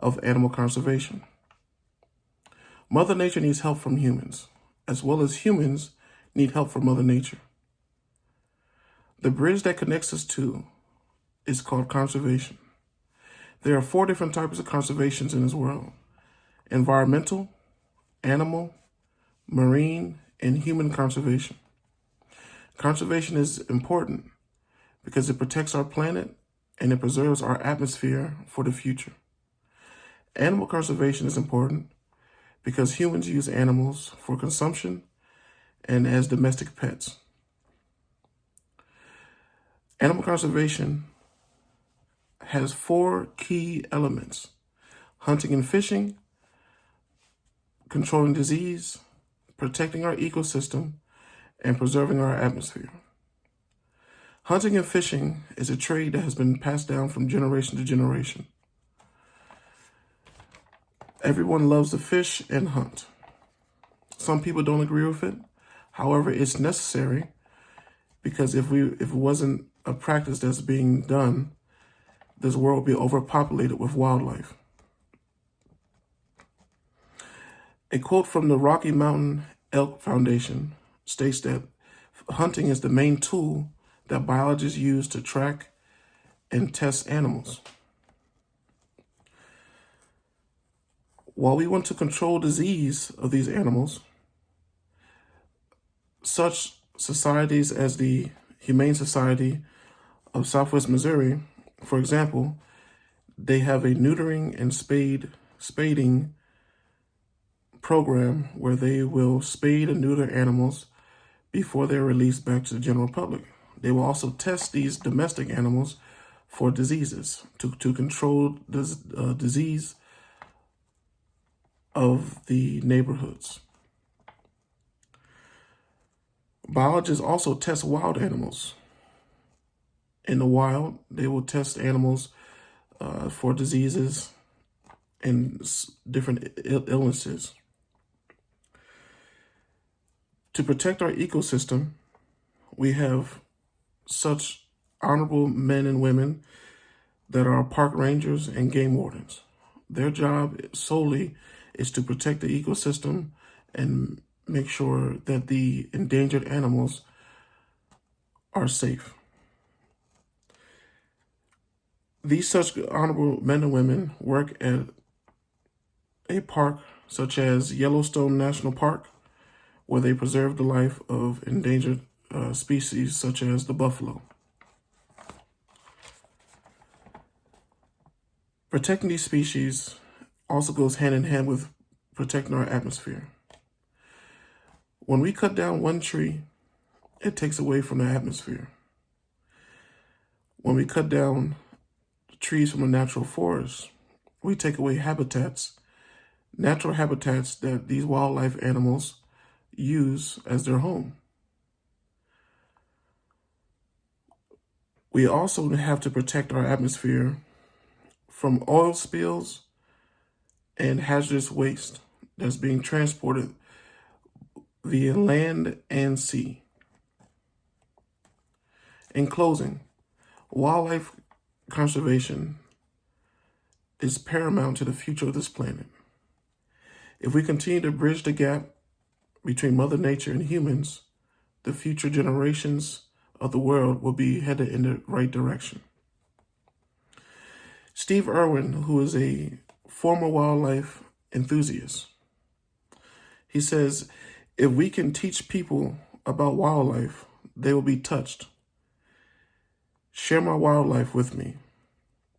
of animal conservation. Mother Nature needs help from humans, as well as humans need help from Mother Nature. The bridge that connects us two is called conservation. There are 4 different types of conservations in this world: environmental, animal, marine, and human conservation. Conservation is important because it protects our planet and it preserves our atmosphere for the future. Animal conservation is important because humans use animals for consumption and as domestic pets. Animal conservation has 4 key elements: hunting and fishing, controlling disease, protecting our ecosystem, and preserving our atmosphere. Hunting and fishing is a trade that has been passed down from generation to generation. Everyone loves to fish and hunt. Some people don't agree with it. However, it's necessary because if it wasn't a practice that's being done, this world would be overpopulated with wildlife. A quote from the Rocky Mountain Elk Foundation states that hunting is the main tool that biologists use to track and test animals. While we want to control disease of these animals, such societies as the Humane Society of Southwest Missouri, for example, they have a neutering and spading program where they will spade and neuter animals before they're released back to the general public. They will also test these domestic animals for diseases to control this disease of the neighborhoods. Biologists also test wild animals. In the wild, they will test animals for diseases and different illnesses. To protect our ecosystem, we have such honorable men and women that are park rangers and game wardens. Their job solely is to protect the ecosystem and make sure that the endangered animals are safe. These such honorable men and women work at a park such as Yellowstone National Park, where they preserve the life of endangered species such as the buffalo. Protecting these species also goes hand in hand with protecting our atmosphere. When we cut down one tree, it takes away from the atmosphere. When we cut down trees from a natural forest, we take away natural habitats that these wildlife animals use as their home. We also have to protect our atmosphere from oil spills and hazardous waste that's being transported via land and sea. In closing, wildlife conservation is paramount to the future of this planet. If we continue to bridge the gap between Mother Nature and humans, the future generations of the world will be headed in the right direction. Steve Irwin, who is a former wildlife enthusiast, he says, if we can teach people about wildlife, they will be touched. Share my wildlife with me,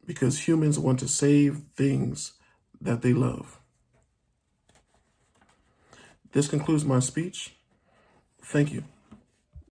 because humans want to save things that they love. This concludes my speech. Thank you.